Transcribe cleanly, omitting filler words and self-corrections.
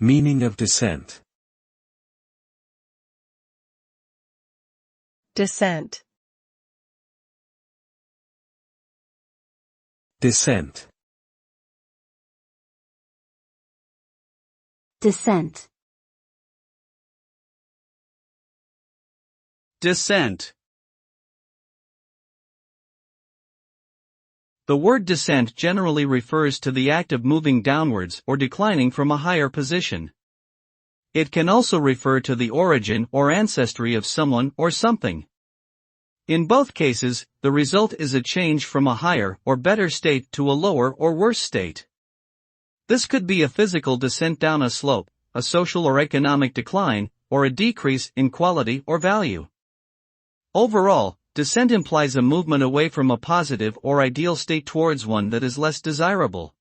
Meaning of descent. Descent. Descent. Descent. Descent. The word descent generally refers to the act of moving downwards or declining from a higher position. It can also refer to the origin or ancestry of someone or something. In both cases, the result is a change from a higher or better state to a lower or worse state. This could be a physical descent down a slope, a social or economic decline, or a decrease in quality or value. Overall, descent implies a movement away from a positive or ideal state towards one that is less desirable.